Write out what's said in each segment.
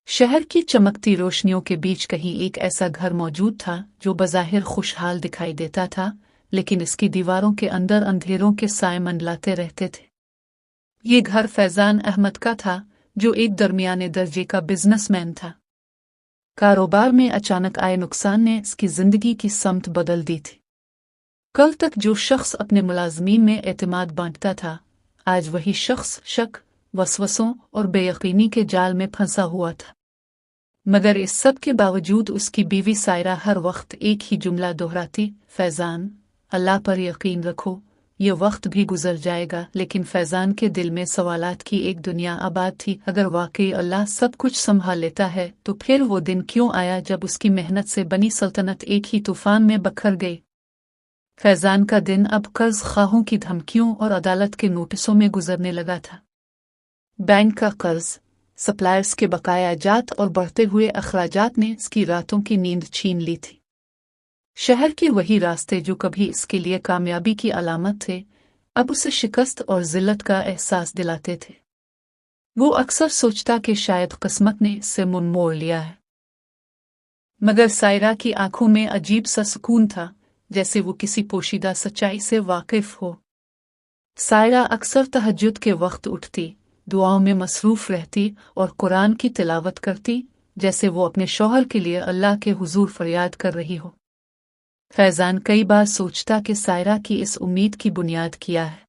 शहर की चमकती रोशनियों के बीच कहीं एक ऐसा घर मौजूद था जो बज़ाहिर खुशहाल दिखाई देता था, लेकिन इसकी दीवारों के अंदर अंधेरों के साए मंडलाते रहते थे। ये घर फैजान अहमद का था, जो एक दरमियाने दर्जे का बिजनेसमैन था। कारोबार में अचानक आए नुकसान ने इसकी जिंदगी की समत बदल दी थी। कल तक जो शख्स अपने मुलाजमीन में एतमाद बांटता था, आज वही शख्स शक, वसवसों और बेयकीनी के जाल में फंसा हुआ था। मगर इस सब के बावजूद उसकी बीवी सायरा हर वक्त एक ही जुमला दोहराती, फैजान, अल्लाह पर यकीन रखो, ये वक्त भी गुजर जाएगा। लेकिन फैजान के दिल में सवालात की एक दुनिया आबाद थी। अगर वाकई अल्लाह सब कुछ संभाल लेता है, तो फिर वो दिन क्यों आया जब उसकी मेहनत से बनी सल्तनत एक ही तूफान में बखर गई। फैजान का दिन अब कर्ज खाहों की धमकियों और अदालत के नोटिसों में गुजरने लगा था। बैंक का कर्ज, सप्लायर्स के बकाया जात और बढ़ते हुए अखराजात ने इसकी रातों की नींद छीन ली थी। शहर के वही रास्ते जो कभी इसके लिए कामयाबी की अलामत थे, अब उसे शिकस्त और जिल्लत का एहसास दिलाते थे। वो अक्सर सोचता कि शायद किस्मत ने इससे मुंह मोड़ लिया है। मगर सायरा की आंखों में अजीब सा सुकून था, जैसे वो किसी पोशीदा सच्चाई से वाकिफ हो। सायरा अक्सर तहज्जुद के वक्त उठती, दुआओं में मसरूफ रहती और कुरान की तिलावत करती, जैसे वो अपने शौहर के लिए अल्लाह के हुजूर फरियाद कर रही हो। फैजान कई बार सोचता कि सायरा की इस उम्मीद की बुनियाद क्या है।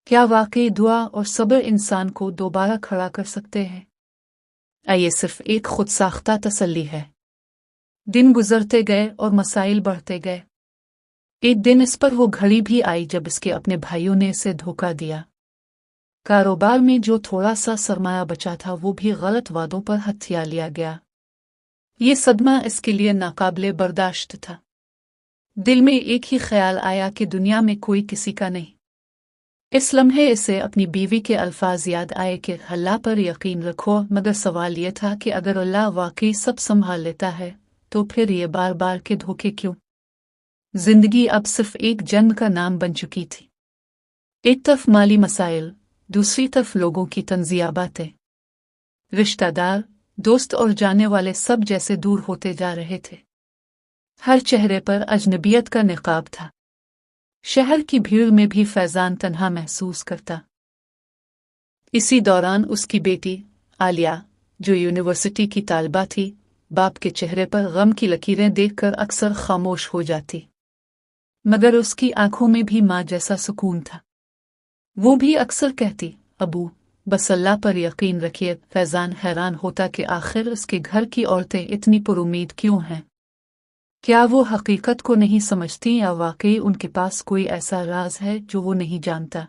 क्या वाकई दुआ और सब्र इंसान को दोबारा खड़ा कर सकते हैं? ये सिर्फ एक खुद साख्ता तसल्ली है। दिन गुजरते गए और मसाइल बढ़ते गए। एक दिन इस पर वो घड़ी भी आई जब इसके अपने भाइयों ने इसे धोखा दिया। कारोबार में जो थोड़ा सा सरमाया बचा था, वो भी गलत वादों पर हथिया लिया गया। ये सदमा इसके लिए नाकाबिले बर्दाश्त था। दिल में एक ही ख्याल आया कि दुनिया में कोई किसी का नहीं। इस लम्हे इसे अपनी बीवी के अल्फाज याद आए कि अल्लाह पर यकीन रखो। मगर सवाल यह था कि अगर अल्लाह वाकई सब संभाल लेता है, तो फिर ये बार बार के धोखे क्यों? जिंदगी अब सिर्फ एक जंग का नाम बन चुकी थी। एक तरफ माली मसाइल, दूसरी तरफ लोगों की तंजिया बातें। रिश्तेदार, दोस्त और जाने वाले सब जैसे दूर होते जा रहे थे। हर चेहरे पर अजनबियत का निकाब था। शहर की भीड़ में भी फैजान तन्हा महसूस करता। इसी दौरान उसकी बेटी आलिया, जो यूनिवर्सिटी की तालिबा थी, बाप के चेहरे पर गम की लकीरें देखकर अक्सर खामोश हो जाती। मगर उसकी आंखों में भी माँ जैसा सुकून था। वो भी अक्सर कहती, अबू, बस अल्लाह पर यकीन रखिए। फैजान हैरान होता कि आखिर उसके घर की औरतें इतनी पुरुमीद क्यों हैं। क्या वो हकीकत को नहीं समझती, या वाकई उनके पास कोई ऐसा राज है जो वो नहीं जानता?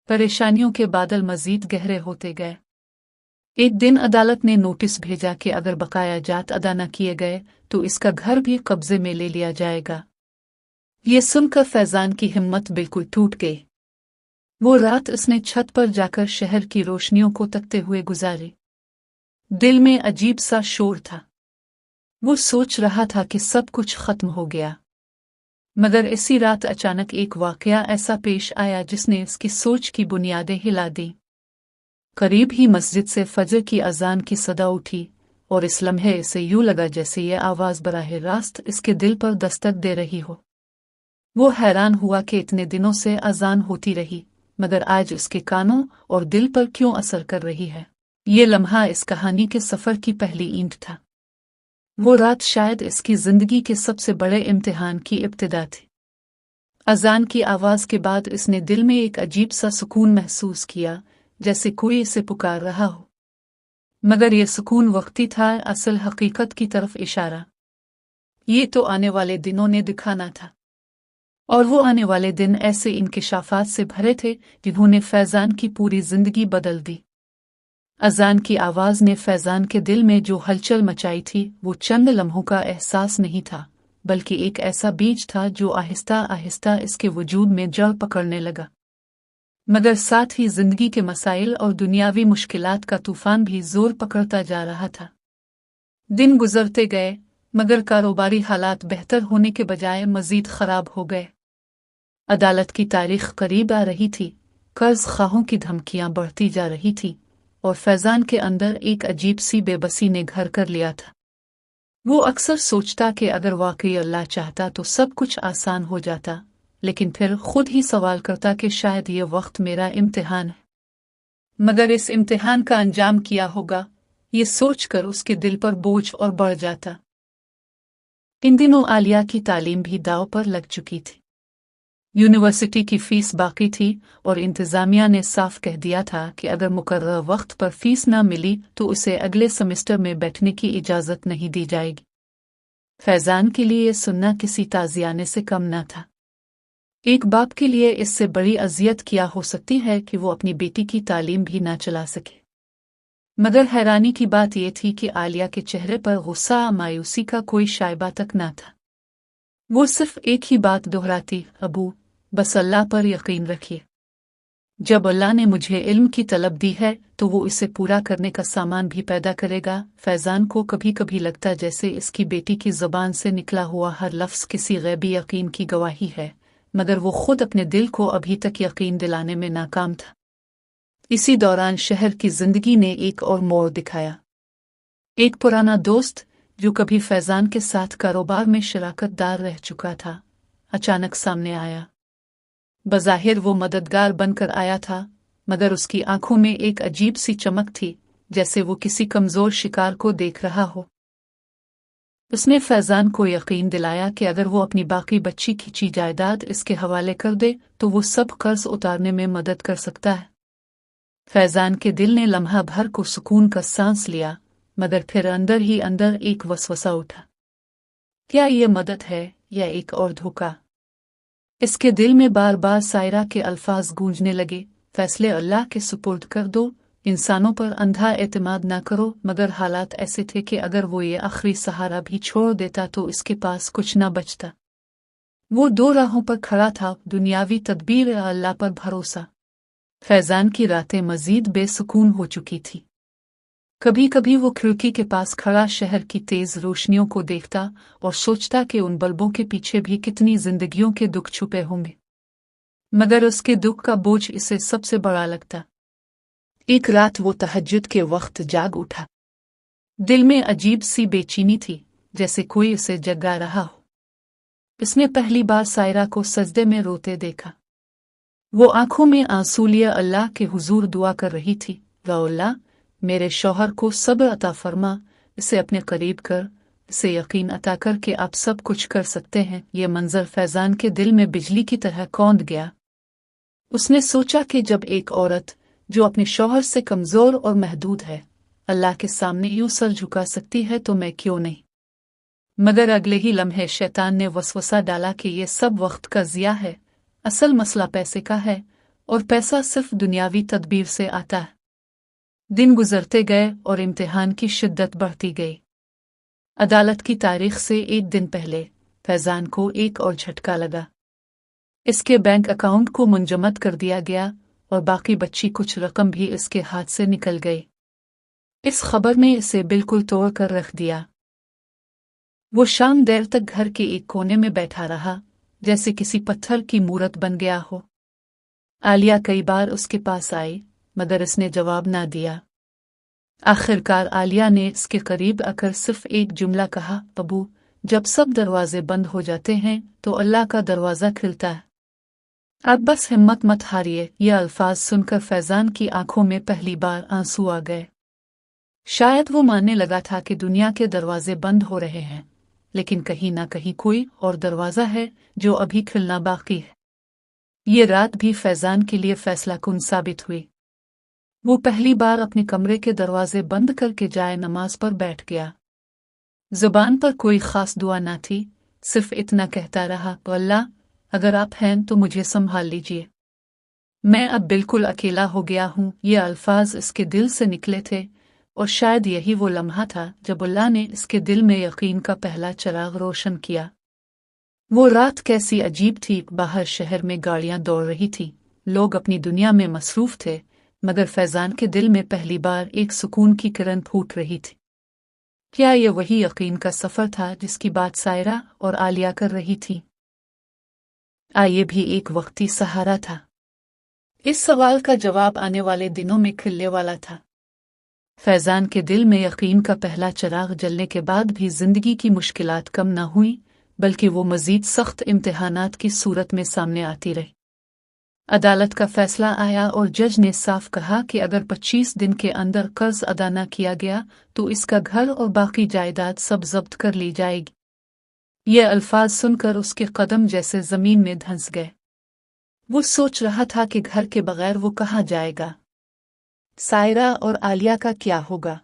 परेशानियों के बादल मजीद गहरे होते गए। एक दिन अदालत ने नोटिस भेजा कि अगर बकाया जात अदा न किए गए, तो इसका घर भी कब्जे में ले लिया जाएगा। ये सुनकर फैजान की हिम्मत बिल्कुल टूट गई। वो रात उसने छत पर जाकर शहर की रोशनियों को तकते हुए गुजारी। दिल में अजीब सा शोर था। वो सोच रहा था कि सब कुछ खत्म हो गया। मगर इसी रात अचानक एक वाकया ऐसा पेश आया जिसने उसकी सोच की बुनियादें हिला दी। करीब ही मस्जिद से फजर की अजान की सदा उठी, और इस लम्हे इसे यूं लगा जैसे ये आवाज़ बराह रास्त इसके दिल पर दस्तक दे रही हो। वो हैरान हुआ कि इतने दिनों से अजान होती रही, मगर आज उसके कानों और दिल पर क्यों असर कर रही है। ये लम्हा इस कहानी के सफ़र की पहली ईंट था। वो रात शायद इसकी जिंदगी के सबसे बड़े इम्तिहान की इब्तिदा थी। अजान की आवाज़ के बाद इसने दिल में एक अजीब सा सुकून महसूस किया, जैसे कोई इसे पुकार रहा हो। मगर यह सुकून वक्ती था, असल हकीकत की तरफ इशारा। ये तो आने वाले दिनों ने दिखाना था। और वो आने वाले दिन ऐसे इंकिशाफात से भरे थे जिन्होंने फैजान की पूरी जिंदगी बदल दी। अजान की आवाज़ ने फैजान के दिल में जो हलचल मचाई थी, वो चंद लम्हों का एहसास नहीं था, बल्कि एक ऐसा बीज था जो आहिस्ता आहिस्ता इसके वजूद में जड़ पकड़ने लगा। मगर साथ ही जिंदगी के मसाइल और दुनियावी मुश्किलात का तूफान भी जोर पकड़ता जा रहा था। दिन गुजरते गए, मगर कारोबारी हालात बेहतर होने के बजाय मजीद खराब हो गए। अदालत की तारीख करीब आ रही थी, कर्ज खाहों की धमकियां बढ़ती जा रही थी, और फैजान के अंदर एक अजीब सी बेबसी ने घर कर लिया था। वो अक्सर सोचता कि अगर वाकई अल्लाह चाहता तो सब कुछ आसान हो जाता, लेकिन फिर खुद ही सवाल करता कि शायद ये वक्त मेरा इम्तिहान है, मगर इस इम्तिहान का अंजाम क्या होगा, ये सोचकर उसके दिल पर बोझ और बढ़ जाता। इन दिनों आलिया की तालीम भी दांव पर लग चुकी थी। यूनिवर्सिटी की फीस बाकी थी और इंतजामिया ने साफ कह दिया था कि अगर मुकर्रर वक्त पर फीस न मिली तो उसे अगले सेमेस्टर में बैठने की इजाज़त नहीं दी जाएगी। फैजान के लिए यह सुनना किसी ताज़ियाने से कम न था। एक बाप के लिए इससे बड़ी अजियत क्या हो सकती है कि वो अपनी बेटी की तालीम भी ना चला सके। मगर हैरानी की बात यह थी कि आलिया के चेहरे पर गुस्सा मायूसी का कोई शायबा तक न था। वो सिर्फ एक ही बात दोहराती, अबू बस अल्लाह पर यकीन रखिए। जब अल्लाह ने मुझे इल्म की तलब दी है तो वो इसे पूरा करने का सामान भी पैदा करेगा। फैजान को कभी कभी लगता जैसे इसकी बेटी की ज़बान से निकला हुआ हर लफ्ज़ किसी गैबी यकीन की गवाही है, मगर वो खुद अपने दिल को अभी तक यकीन दिलाने में नाकाम था। इसी दौरान शहर की जिंदगी ने एक और मोड़ दिखाया। एक पुराना दोस्त जो कभी फैजान के साथ कारोबार में शराकतदार रह चुका था, अचानक सामने आया। बज़ाहिर वो मददगार बनकर आया था, मगर उसकी आंखों में एक अजीब सी चमक थी, जैसे वो किसी कमजोर शिकार को देख रहा हो। उसने फैजान को यकीन दिलाया कि अगर वो अपनी बाकी बच्ची की जायदाद इसके हवाले कर दे तो वो सब कर्ज उतारने में मदद कर सकता है। फैजान के दिल ने लम्हा भर को सुकून का सांस लिया, मगर फिर अंदर ही अंदर एक वसवसा उठा। क्या ये मदद है या एक और धोखा? इसके दिल में बार बार सायरा के अल्फाज गूंजने लगे, फैसले अल्लाह के सुपुर्द कर दो, इंसानों पर अंधा एतमाद ना करो। मगर हालात ऐसे थे कि अगर वो ये आखिरी सहारा भी छोड़ देता तो इसके पास कुछ ना बचता। वो दो राहों पर खड़ा था, दुनियावी तदबीर या अल्लाह पर भरोसा। फैजान की रातें मजीद बेसुकून हो चुकी थी। कभी कभी वो खिड़की के पास खड़ा शहर की तेज रोशनियों को देखता और सोचता कि उन बल्बों के पीछे भी कितनी जिंदगियों के दुख छुपे होंगे, मगर उसके दुख का बोझ इसे सबसे बड़ा लगता। एक रात वो तहज्जुद के वक्त जाग उठा। दिल में अजीब सी बेचैनी थी, जैसे कोई उसे जगा रहा हो। इसने पहली बार सायरा को सजदे में रोते देखा। वो आंखों में आंसू लिए अल्लाह के हुजूर दुआ कर रही थी, या अल्लाह मेरे शौहर को सब्र अता फरमा, इसे अपने करीब कर, इसे यकीन अता कर कि आप सब कुछ कर सकते हैं। ये मंजर फैजान के दिल में बिजली की तरह कौंध गया। उसने सोचा कि जब एक औरत जो अपने शौहर से कमजोर और महदूद है अल्लाह के सामने यूं सर झुका सकती है तो मैं क्यों नहीं। मगर अगले ही लम्हे शैतान ने वसवसा डाला कि ये सब वक्त का ज़िया है, असल मसला पैसे का है और पैसा सिर्फ दुनियावी तदबीर से आता है। दिन गुजरते गए और इम्तिहान की शिद्दत बढ़ती गई। अदालत की तारीख से एक दिन पहले फैजान को एक और झटका लगा। इसके बैंक अकाउंट को मुंजमद कर दिया गया और बाकी बची कुछ रकम भी इसके हाथ से निकल गई। इस खबर ने इसे बिल्कुल तोड़ कर रख दिया। वो शाम देर तक घर के एक कोने में बैठा रहा, जैसे किसी पत्थर की मूरत बन गया हो। आलिया कई बार उसके पास आई, मगर इसने जवाब ना दिया। आखिरकार आलिया ने इसके करीब आकर सिर्फ एक जुमला कहा, अबू जब सब दरवाजे बंद हो जाते हैं तो अल्लाह का दरवाज़ा खुलता है, अब बस हिम्मत मत हारिए। यह अल्फाज सुनकर फैजान की आंखों में पहली बार आंसू आ गए। शायद वो मानने लगा था कि दुनिया के दरवाजे बंद हो रहे हैं, लेकिन कहीं ना कहीं कोई और दरवाज़ा है जो अभी खुलना बाकी है। ये रात भी फैजान के लिए फैसला कुन साबित हुई। वो पहली बार अपने कमरे के दरवाजे बंद करके जाए नमाज पर बैठ गया। जुबान पर कोई खास दुआ ना थी, सिर्फ इतना कहता रहा, अल्लाह अगर आप हैं तो मुझे संभाल लीजिए, मैं अब बिल्कुल अकेला हो गया हूँ। ये अल्फाज इसके दिल से निकले थे और शायद यही वो लम्हा था जब अल्लाह ने इसके दिल में यकीन का पहला चिराग रोशन किया। वो रात कैसी अजीब थी। बाहर शहर में गाड़ियां दौड़ रही थी, लोग अपनी दुनिया में मसरूफ थे, मगर फैजान के दिल में पहली बार एक सुकून की किरण फूट रही थी। क्या ये वही यकीन का सफर था जिसकी बात सायरा और आलिया कर रही थी? ये भी एक वक्ती सहारा था? इस सवाल का जवाब आने वाले दिनों में खिलने वाला था। फैज़ान के दिल में यकीन का पहला चिराग जलने के बाद भी जिंदगी की मुश्किलात कम न हुई, बल्कि वो मजीद सख्त इम्तिहानात की सूरत में सामने आती रही। अदालत का फैसला आया और जज ने साफ कहा कि अगर 25 दिन के अंदर कर्ज अदा न किया गया तो इसका घर और बाकी जायदाद सब जब्त कर ली जाएगी। ये अल्फाज सुनकर उसके कदम जैसे जमीन में धंस गए। वो सोच रहा था कि घर के बगैर वो कहाँ जाएगा, सायरा और आलिया का क्या होगा।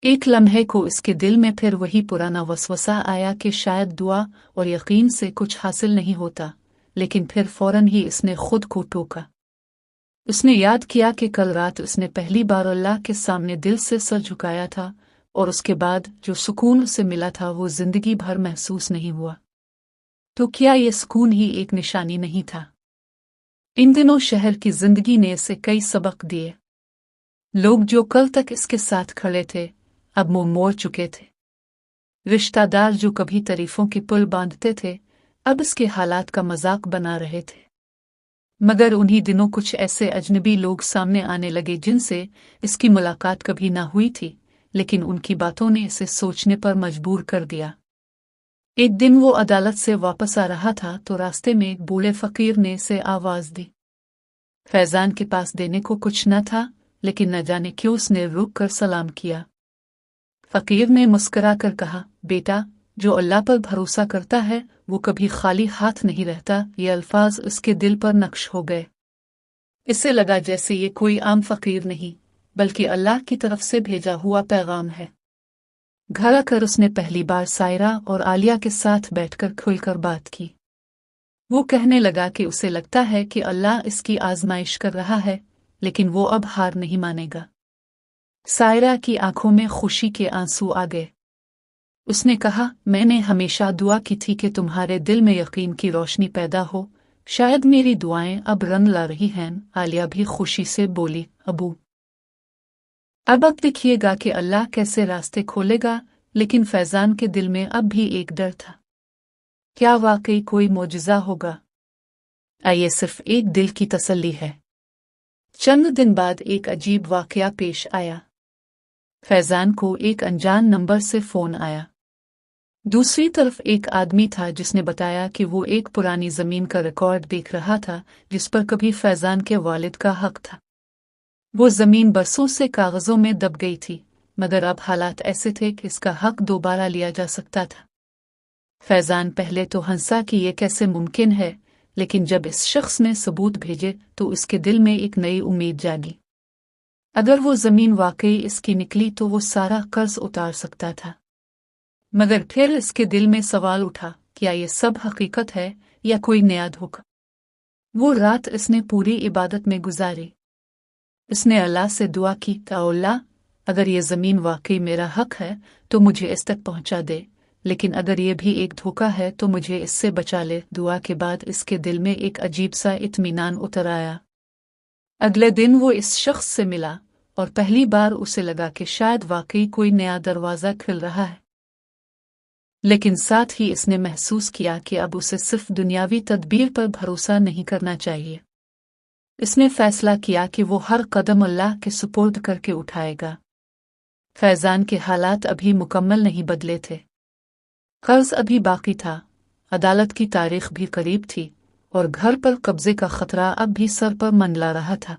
एक लम्हे को इसके दिल में फिर वही पुराना वसवसा आया कि शायद दुआ और यकीन से कुछ हासिल नहीं होता, लेकिन फिर फौरन ही इसने खुद को टोका। उसने याद किया कि कल रात उसने पहली बार अल्लाह के सामने दिल से सर झुकाया था और उसके बाद जो सुकून उसे मिला था वो जिंदगी भर महसूस नहीं हुआ। तो क्या ये सुकून ही एक निशानी नहीं था? इन दिनों शहर की जिंदगी ने इसे कई सबक दिए। लोग जो कल तक इसके साथ खड़े थे अब मुंह मोड़ चुके थे। रिश्तेदार जो कभी तारीफों के पुल बांधते थे अब इसके हालात का मजाक बना रहे थे। मगर उन्हीं दिनों कुछ ऐसे अजनबी लोग सामने आने लगे जिनसे इसकी मुलाकात कभी ना हुई थी, लेकिन उनकी बातों ने इसे सोचने पर मजबूर कर दिया। एक दिन वो अदालत से वापस आ रहा था तो रास्ते में एक बूढ़े फकीर ने इसे आवाज दी। फैज़ान के पास देने को कुछ न था, लेकिन न जाने क्यों उसने रुक कर सलाम किया। फकीर ने मुस्कुरा कर कहा, बेटा, जो अल्लाह पर भरोसा करता है वो कभी खाली हाथ नहीं रहता। ये अल्फाज उसके दिल पर नक्श हो गए। इसे लगा जैसे ये कोई आम फकीर नहीं बल्कि अल्लाह की तरफ से भेजा हुआ पैगाम है। घर आकर उसने पहली बार सायरा और आलिया के साथ बैठकर खुलकर बात की। वो कहने लगा कि उसे लगता है कि अल्लाह इसकी आजमाइश कर रहा है, लेकिन वो अब हार नहीं मानेगा। सायरा की आंखों में खुशी के आंसू आ गए। उसने कहा, मैंने हमेशा दुआ की थी कि तुम्हारे दिल में यकीन की रोशनी पैदा हो। शायद मेरी दुआएं अब रंग ला रही हैं। आलिया भी खुशी से बोली, अबू, अब देखिएगा कि अल्लाह कैसे रास्ते खोलेगा। लेकिन फैज़ान के दिल में अब भी एक डर था। क्या वाकई कोई मौजज़ा होगा? ये सिर्फ एक दिल की तसल्ली है। चंद दिन बाद एक अजीब वाकया पेश आया। फैज़ान को एक अनजान नंबर से फोन आया। दूसरी तरफ एक आदमी था जिसने बताया कि वो एक पुरानी जमीन का रिकॉर्ड देख रहा था जिस पर कभी फैज़ान के वालिद का हक था। वो जमीन बरसों से कागजों में दब गई थी, मगर अब हालात ऐसे थे कि इसका हक दोबारा लिया जा सकता था। फैज़ान पहले तो हंसा कि ये कैसे मुमकिन है, लेकिन जब इस शख्स ने सबूत भेजे तो उसके दिल में एक नई उम्मीद जागी। अगर वो जमीन वाकई इसकी निकली तो वो सारा कर्ज उतार सकता था। मगर फिर इसके दिल में सवाल उठा, क्या ये सब हकीकत है या कोई नया धोखा? वो रात इसने पूरी इबादत में गुजारी। इसने अल्लाह से दुआ की, अल्लाह, अगर ये ज़मीन वाकई मेरा हक है तो मुझे इस तक पहुंचा दे, लेकिन अगर ये भी एक धोखा है तो मुझे इससे बचा ले। दुआ के बाद इसके दिल में एक अजीब सा इत्मीनान उतर आया। अगले दिन वो इस शख्स से मिला और पहली बार उसे लगा कि शायद वाकई कोई नया दरवाज़ा खुल रहा है। लेकिन साथ ही इसने महसूस किया कि अब उसे सिर्फ दुनियावी तदबीर पर भरोसा नहीं करना चाहिए। इसने फैसला किया कि वो हर कदम अल्लाह के सुपुर्द करके उठाएगा। फैज़ान के हालात अभी मुकम्मल नहीं बदले थे। कर्ज अभी बाकी था, अदालत की तारीख भी करीब थी और घर पर कब्जे का खतरा अब भी सर पर मंडला रहा था।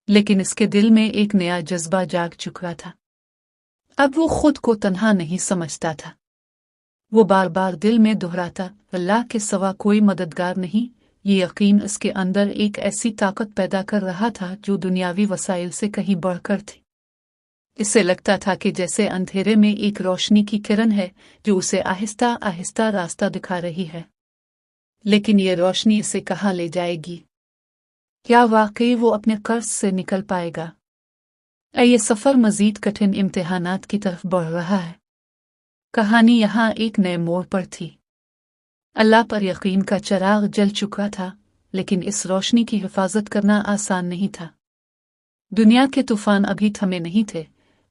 लेकिन इसके दिल में एक नया जज्बा जाग चुका था। अब वो खुद को तन्हा नहीं समझता था। वो बार बार दिल में दोहराता, अल्लाह के सिवा कोई मददगार नहीं। ये यकीन इसके अंदर एक ऐसी ताकत पैदा कर रहा था जो दुनियावी वसाइल से कहीं बढ़कर थी। इसे लगता था कि जैसे अंधेरे में एक रोशनी की किरण है जो उसे आहिस्ता आहिस्ता रास्ता दिखा रही है। लेकिन ये रोशनी इसे कहाँ ले जाएगी? क्या वाकई वो अपने कर्ज से निकल पाएगा? ये सफ़र मज़ीद कठिन इम्तिहानात की तरफ बढ़ रहा है। कहानी यहाँ एक नए मोड़ पर थी। अल्लाह पर यकीन का चिराग जल चुका था, लेकिन इस रोशनी की हिफाजत करना आसान नहीं था। दुनिया के तूफान अभी थमे नहीं थे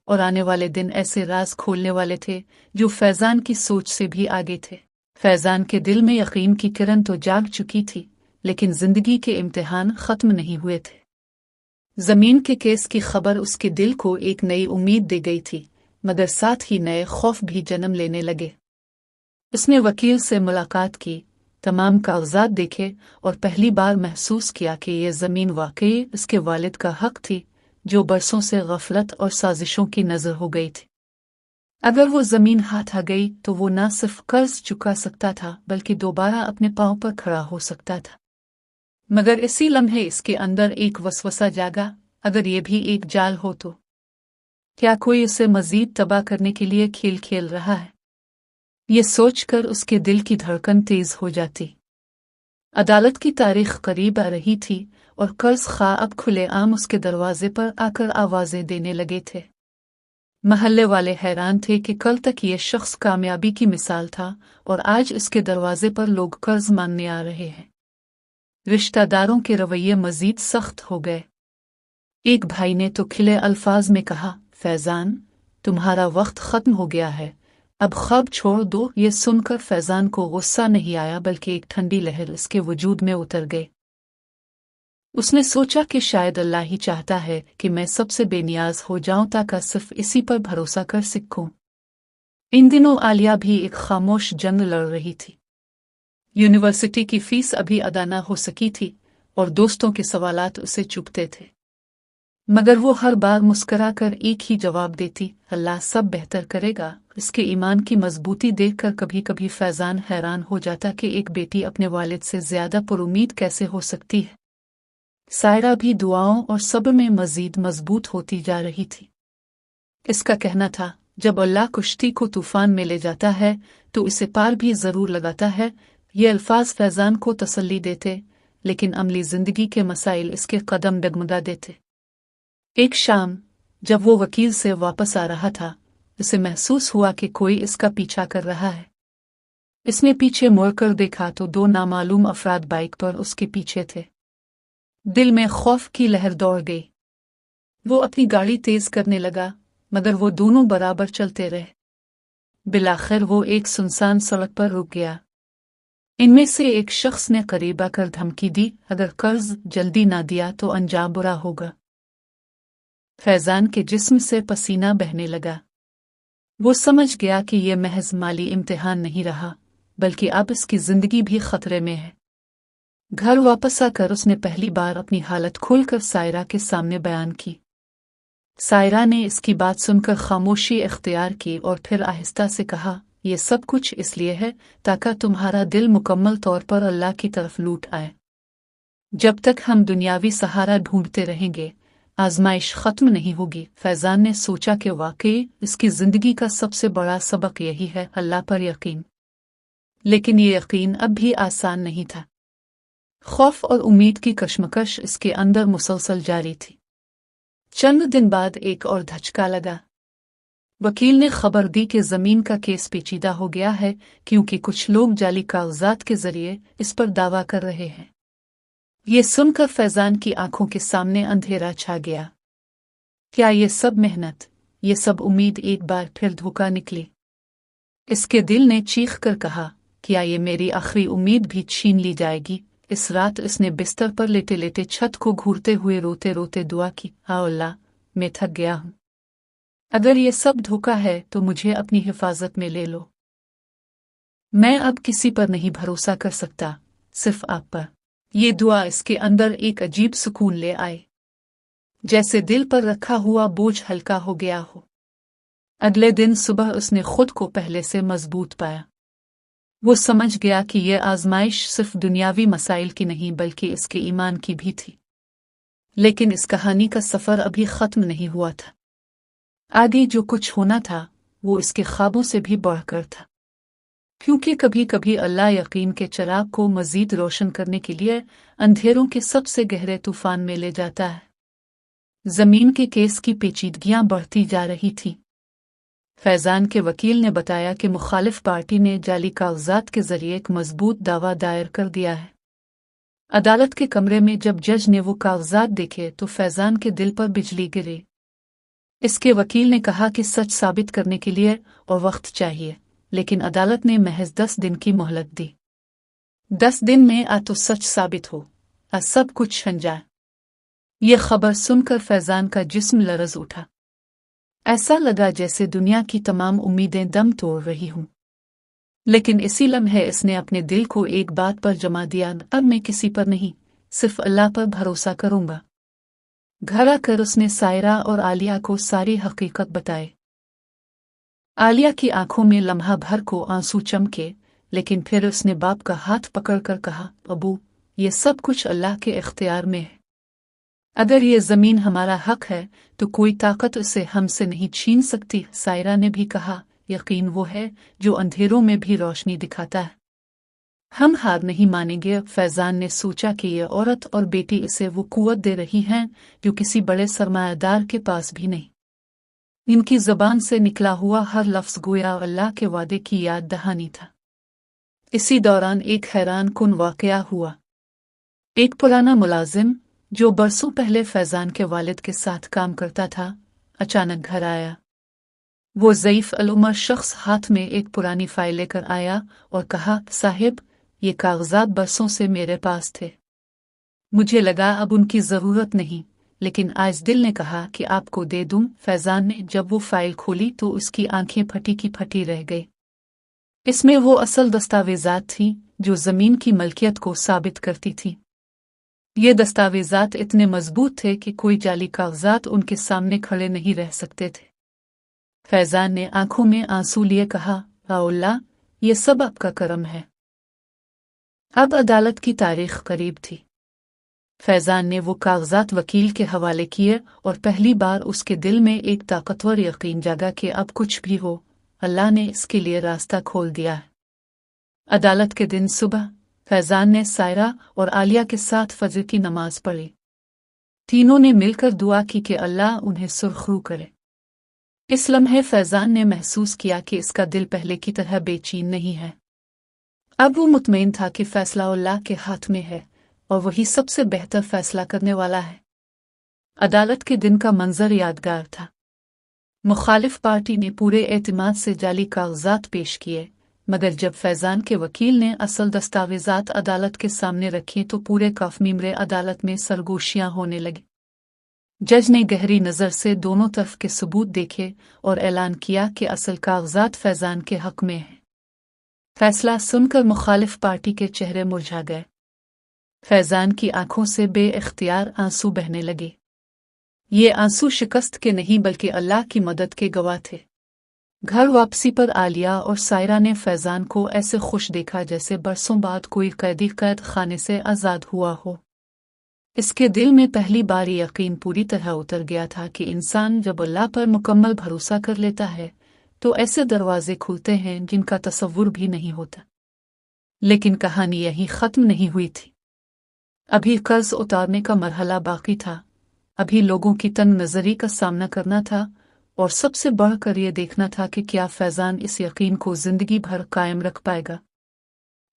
और आने वाले दिन ऐसे राज खोलने वाले थे जो फैज़ान की सोच से भी आगे थे। फैज़ान के दिल में यकीन की किरण तो जाग चुकी थी, लेकिन जिंदगी के इम्तिहान खत्म नहीं हुए थे। जमीन के केस की खबर उसके दिल को एक नई उम्मीद दे गई थी, मगर साथ ही नए खौफ भी जन्म लेने लगे। उसने वकील से मुलाकात की, तमाम कागजात देखे और पहली बार महसूस किया कि यह जमीन वाकई उसके वालिद का हक थी, जो बरसों से गफलत और साजिशों की नजर हो गई थी। अगर वो जमीन हाथ आ गई तो वो न सिर्फ कर्ज चुका सकता था बल्कि दोबारा अपने पांव पर खड़ा हो सकता था। मगर इसी लम्हे इसके अंदर एक वसवसा जागा, अगर ये भी एक जाल हो तो क्या कोई इसे मजीद तबाह करने के लिए खेल खेल रहा है? ये सोचकर उसके दिल की धड़कन तेज हो जाती। अदालत की तारीख करीब आ रही थी और कर्ज खा अब खुलेआम उसके दरवाजे पर आकर आवाजें देने लगे थे। महल्ले वाले हैरान थे कि कल तक ये शख्स कामयाबी की मिसाल था और आज इसके दरवाजे पर लोग कर्ज मांगने आ रहे हैं। रिश्तेदारों के रवैये मजीद सख्त हो गए। एक भाई ने तो खिले अल्फाज में कहा, फैजान, तुम्हारा वक्त खत्म हो गया है, अब ख्वाब छोड़ दो। ये सुनकर फैजान को गुस्सा नहीं आया बल्कि एक ठंडी लहर उसके वजूद में उतर गई। उसने सोचा कि शायद अल्लाह ही चाहता है कि मैं सबसे बेनियाज हो जाऊं ताकि सिर्फ इसी पर भरोसा कर सकूं। इन दिनों आलिया भी एक खामोश जंग लड़ रही थी। यूनिवर्सिटी की फीस अभी अदा न हो सकी थी और दोस्तों के सवालात उसे चुभते थे, मगर वो हर बार मुस्कुराकर एक ही जवाब देती, अल्लाह सब बेहतर करेगा। इसके ईमान की मजबूती देखकर कभी कभी फैजान हैरान हो जाता कि एक बेटी अपने वालिद से ज्यादा पुरुमीद कैसे हो सकती है। सायरा भी दुआओं और सब्र में मजीद मजबूत होती जा रही थी। इसका कहना था, जब अल्लाह कुश्ती को तूफान में ले जाता है तो इसे पार भी जरूर लगाता है। ये अल्फाज फैजान को तसल्ली देते, लेकिन अमली जिंदगी के मसाइल इसके कदम डगमगा देते। एक शाम जब वो वकील से वापस आ रहा था, उसे महसूस हुआ कि कोई इसका पीछा कर रहा है। इसने पीछे मुड़कर देखा तो दो नामालूम अफराद बाइक पर उसके पीछे थे। दिल में खौफ की लहर दौड़ गई। वो अपनी गाड़ी तेज करने लगा, मगर वो दोनों बराबर चलते रहे। बिलाखिर वो एक सुनसान सड़क पर रुक गया। इनमें से एक शख्स ने करीब आकर धमकी दी, अगर कर्ज जल्दी ना दिया तो अंजाम बुरा होगा। फैजान के जिस्म से पसीना बहने लगा। वो समझ गया कि यह महज माली इम्तिहान नहीं रहा, बल्कि अब इसकी जिंदगी भी खतरे में है। घर वापस आकर उसने पहली बार अपनी हालत खोलकर सायरा के सामने बयान की। सायरा ने इसकी बात सुनकर खामोशी इख्तियार की और फिर आहिस्ता से कहा, यह सब कुछ इसलिए है ताकि तुम्हारा दिल मुकम्मल तौर पर अल्लाह की तरफ लूट आए। जब तक हम दुनियावी सहारा ढूंढते रहेंगे, आजमाइश खत्म नहीं होगी। फैजान ने सोचा कि वाकई इसकी जिंदगी का सबसे बड़ा सबक यही है, अल्लाह पर यकीन। लेकिन ये यकीन अब भी आसान नहीं था। खौफ और उम्मीद की कशमकश इसके अंदर मुसलसल जारी थी। चंद दिन बाद एक और धचका लगा। वकील ने खबर दी कि जमीन का केस पेचीदा हो गया है, क्योंकि कुछ लोग जाली कागजात के जरिए इस पर दावा कर रहे हैं। ये सुनकर फैजान की आंखों के सामने अंधेरा छा गया। क्या ये सब मेहनत, ये सब उम्मीद एक बार फिर धोखा निकली? इसके दिल ने चीख कर कहा, क्या ये मेरी आखिरी उम्मीद भी छीन ली जाएगी? इस रात इसने बिस्तर पर लेटे लेटे छत को घूरते हुए रोते रोते दुआ की, हाँ अल्लाह, मैं थक गया हूँ। अगर ये सब धोखा है तो मुझे अपनी हिफाजत में ले लो। मैं अब किसी पर नहीं भरोसा कर सकता, सिर्फ आप पर। ये दुआ इसके अंदर एक अजीब सुकून ले आए, जैसे दिल पर रखा हुआ बोझ हल्का हो गया हो। अगले दिन सुबह उसने खुद को पहले से मजबूत पाया। वो समझ गया कि यह आजमाइश सिर्फ दुनियावी मसाइल की नहीं बल्कि इसके ईमान की भी थी। लेकिन इस कहानी का सफर अभी खत्म नहीं हुआ था। आगे जो कुछ होना था वो इसके ख्वाबों से भी बढ़कर था, क्योंकि कभी कभी अल्लाह यकीन के चिराग को मजीद रोशन करने के लिए अंधेरों के सबसे गहरे तूफान में ले जाता है। जमीन के केस की पेचीदगियां बढ़ती जा रही थीं। फैजान के वकील ने बताया कि मुखालिफ पार्टी ने जाली कागजात के जरिए एक मजबूत दावा दायर कर दिया है। अदालत के कमरे में जब जज ने वो कागजात देखे तो फैजान के दिल पर बिजली गिरी। इसके वकील ने कहा कि सच साबित करने के लिए और वक्त चाहिए, लेकिन अदालत ने महज 10 दिन की मोहलत दी। 10 दिन में आ तो सच साबित हो, आ सब कुछ छन जाए। ये खबर सुनकर फैजान का जिस्म लरज उठा। ऐसा लगा जैसे दुनिया की तमाम उम्मीदें दम तोड़ रही हूं। लेकिन इसी लम्हे इसने अपने दिल को एक बात पर जमा दिया, अब मैं किसी पर नहीं, सिर्फ अल्लाह पर भरोसा करूंगा। घर आकर उसने सायरा और आलिया को सारी हकीकत बताई। आलिया की आंखों में लम्हा भर को आंसू चमके, लेकिन फिर उसने बाप का हाथ पकड़कर कहा, अबू, ये सब कुछ अल्लाह के इख्तियार में है। अगर ये जमीन हमारा हक है तो कोई ताकत उसे हमसे नहीं छीन सकती। सायरा ने भी कहा, यकीन वो है जो अंधेरों में भी रोशनी दिखाता है। हम हार नहीं मानेंगे। फैजान ने सोचा कि ये औरत और बेटी इसे वो कुव्वत दे रही हैं जो किसी बड़े सरमायादार के पास भी नहीं। इनकी जबान से निकला हुआ हर लफ्ज गोया अल्लाह के वादे की याद दहानी था। इसी दौरान एक हैरान कुन वाकया हुआ। एक पुराना मुलाजिम जो बरसों पहले फैजान के वालिद के साथ काम करता था, अचानक घर आया। वो ज़ईफ अल-उमर शख्स हाथ में एक पुरानी फाइल लेकर आया और कहा, साहिब, ये कागजात बरसों से मेरे पास थे। मुझे लगा अब उनकी ज़रूरत नहीं, लेकिन आज दिल ने कहा कि आपको दे दूं। फैजान ने जब वो फाइल खोली तो उसकी आंखें फटी की फटी रह गई। इसमें वो असल दस्तावेजात थीं जो ज़मीन की मलकियत को साबित करती थीं। ये दस्तावेजात इतने मजबूत थे कि कोई जाली कागजात उनके सामने खड़े नहीं रह सकते थे। फैजान ने आंखों में आंसू लिए कहा, अल्लाह, ये सब आपका करम है। अब अदालत की तारीख करीब थी। फैजान ने वो कागजात वकील के हवाले किए और पहली बार उसके दिल में एक ताकतवर यकीन जागा कि अब कुछ भी हो, अल्लाह ने इसके लिए रास्ता खोल दिया है। अदालत के दिन सुबह फैजान ने सायरा और आलिया के साथ फजर की नमाज पढ़ी। तीनों ने मिलकर दुआ की कि अल्लाह उन्हें सुरखरू करे। इस लम्हे फैजान ने महसूस किया कि इसका दिल पहले की तरह बेचैन नहीं है। अब वो मुतमईन था कि फैसला अल्लाह के हाथ में है और वही सबसे बेहतर फैसला करने वाला है। अदालत के दिन का मंजर यादगार था। मुखालिफ पार्टी ने पूरे एतमाद से जाली कागजात पेश किए, मगर जब फैजान के वकील ने असल दस्तावेजात अदालत के सामने रखे तो पूरे काफमीमरे अदालत में सरगोशियां होने लगी। जज ने गहरी नज़र से दोनों तरफ के सबूत देखे और ऐलान किया कि असल कागजात फैजान के हक में हैं। फैसला सुनकर मुखालिफ पार्टी के चेहरे मुरझा गए। फैजान की आंखों से बे-इख्तियार आंसू बहने लगे। ये आंसू शिकस्त के नहीं बल्कि अल्लाह की मदद के गवाह थे। घर वापसी पर आलिया और सायरा ने फैजान को ऐसे खुश देखा जैसे बरसों बाद कोई कैदी कैद खाने से आज़ाद हुआ हो। इसके दिल में पहली बार यकीन पूरी तरह उतर गया था कि इंसान जब अल्लाह पर मुकम्मल भरोसा कर लेता है तो ऐसे दरवाजे खुलते हैं जिनका तसव्वुर भी नहीं होता। लेकिन कहानी यहीं ख़त्म नहीं हुई थी। अभी कर्ज उतारने का मरहला बाकी था। अभी लोगों की तंग नज़री का सामना करना था और सबसे बढ़कर यह देखना था कि क्या फैजान इस यकीन को ज़िंदगी भर कायम रख पाएगा।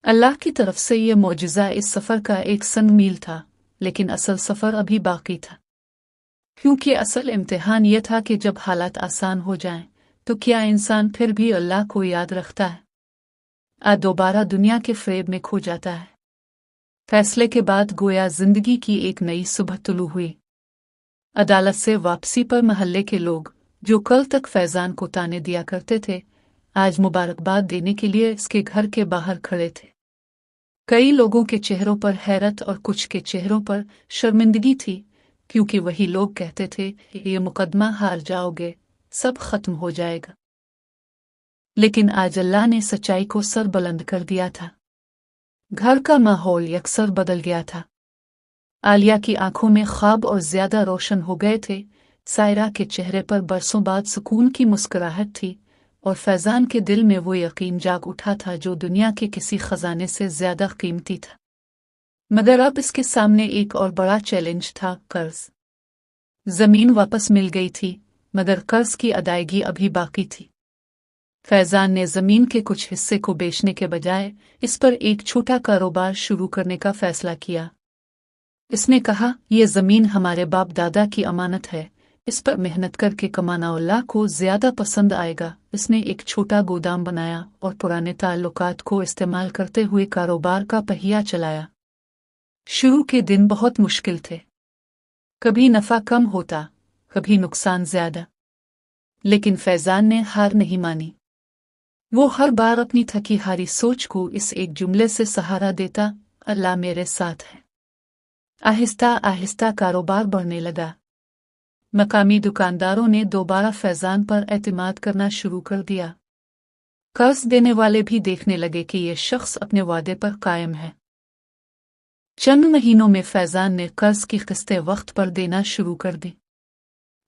अल्लाह की तरफ से यह मौजिज़ा इस सफ़र का एक संग मील था, लेकिन असल सफ़र अभी बाकी था। क्योंकि असल इम्तिहान यह था कि जब हालात आसान हो जाएं, तो क्या इंसान फिर भी अल्लाह को याद रखता है दोबारा दुनिया के फ़रेब में खो जाता है। फैसले के बाद गोया जिंदगी की एक नई सुबह तुलू हुई। अदालत से वापसी पर महल्ले के लोग जो कल तक फैजान को ताने दिया करते थे, आज मुबारकबाद देने के लिए इसके घर के बाहर खड़े थे। कई लोगों के चेहरों पर हैरत और कुछ के चेहरों पर शर्मिंदगी थी, क्योंकि वही लोग कहते थे कि ये मुकदमा हार जाओगे, सब खत्म हो जाएगा। लेकिन आज अल्लाह ने सच्चाई को सर बुलंद कर दिया था। घर का माहौल यकसर बदल गया था। आलिया की आंखों में ख्वाब और ज्यादा रोशन हो गए थे। सायरा के चेहरे पर बरसों बाद सुकून की मुस्कुराहट थी और फैजान के दिल में वो यकीन जाग उठा था जो दुनिया के किसी खजाने से ज्यादा कीमती था। मगर अब इसके सामने एक और बड़ा चैलेंज था, कर्ज। जमीन वापस मिल गई थी, मगर कर्ज की अदायगी अभी बाकी थी। फैजान ने जमीन के कुछ हिस्से को बेचने के बजाय इस पर एक छोटा कारोबार शुरू करने का फैसला किया। इसने कहा, यह जमीन हमारे बाप दादा की अमानत है, इस पर मेहनत करके कमाना अल्लाह को ज्यादा पसंद आएगा। इसने एक छोटा गोदाम बनाया और पुराने ताल्लुकात को इस्तेमाल करते हुए कारोबार का पहिया चलाया। शुरू के दिन बहुत मुश्किल थे। कभी नफा कम होता, कभी नुकसान ज्यादा, लेकिन फैजान ने हार नहीं मानी। वो हर बार अपनी थकी हारी सोच को इस एक जुमले से सहारा देता, अल्लाह मेरे साथ है। आहिस्ता आहिस्ता कारोबार बढ़ने लगा। मकामी दुकानदारों ने दोबारा फैजान पर एतमाद करना शुरू कर दिया। कर्ज देने वाले भी देखने लगे कि ये शख्स अपने वादे पर कायम है। चंद महीनों में फैजान ने कर्ज की किस्तें वक्त पर देना शुरू कर दी।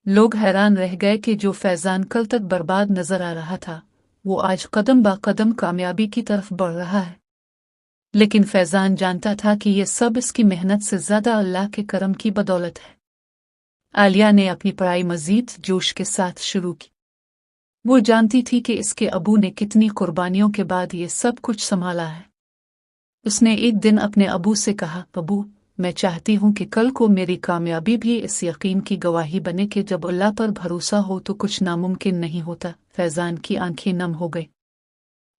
लोग हैरान रह गए कि जो फैजान कल तक बर्बाद नजर आ रहा था, वो आज कदम ब कदम कामयाबी की तरफ बढ़ रहा है। लेकिन फैजान जानता था कि ये सब इसकी मेहनत से ज्यादा अल्लाह के करम की बदौलत है। आलिया ने अपनी पढ़ाई मजीद जोश के साथ शुरू की। वो जानती थी कि इसके अबू ने कितनी कुर्बानियों के बाद ये सब कुछ संभाला है। उसने एक दिन अपने अबू से कहा, अबू, मैं चाहती हूँ कि कल को मेरी कामयाबी भी इस यकीन की गवाही बने कि जब अल्लाह पर भरोसा हो तो कुछ नामुमकिन नहीं होता। फैजान की आंखें नम हो गई।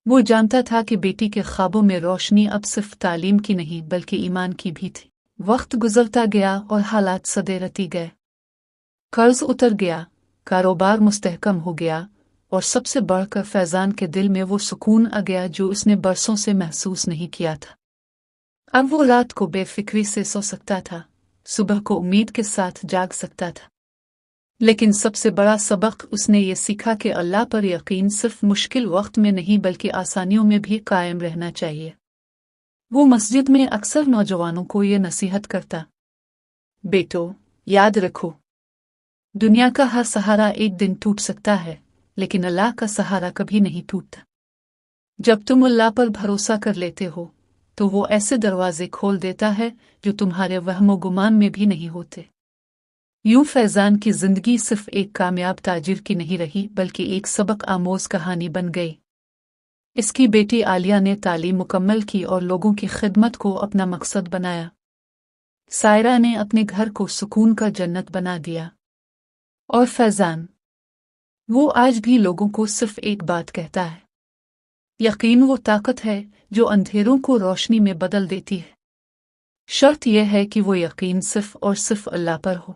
वो जानता था कि बेटी के ख्वाबों में रोशनी अब सिर्फ तालीम की नहीं बल्कि ईमान की भी थी। वक्त गुजरता गया और हालात सदेरती गए। कर्ज उतर गया, कारोबार मुस्तहकम हो गया और सबसे बढ़कर फैजान के दिल में वो सुकून आ गया जो उसने बरसों से महसूस नहीं किया था। अब वो रात को बेफिक्री से सो सकता था, सुबह को उम्मीद के साथ जाग सकता था। लेकिन सबसे बड़ा सबक उसने ये सीखा कि अल्लाह पर यकीन सिर्फ मुश्किल वक्त में नहीं बल्कि आसानियों में भी कायम रहना चाहिए। वो मस्जिद में अक्सर नौजवानों को ये नसीहत करता, बेटो, याद रखो, दुनिया का हर सहारा एक दिन टूट सकता है, लेकिन अल्लाह का सहारा कभी नहीं टूटता। जब तुम अल्लाह पर भरोसा कर लेते हो तो वो ऐसे दरवाजे खोल देता है जो तुम्हारे वहमो गुमान में भी नहीं होते। यूं फैजान की जिंदगी सिर्फ एक कामयाब ताजिर की नहीं रही बल्कि एक सबक आमोज कहानी बन गई। इसकी बेटी आलिया ने तालीम मुकम्मल की और लोगों की खिदमत को अपना मकसद बनाया। सायरा ने अपने घर को सुकून का जन्नत बना दिया। और फैजान, वो आज भी लोगों को सिर्फ एक बात कहता है, यकीन वो ताकत है जो अंधेरों को रोशनी में बदल देती है। शर्त यह है कि वो यकीन सिर्फ और सिर्फ अल्लाह पर हो।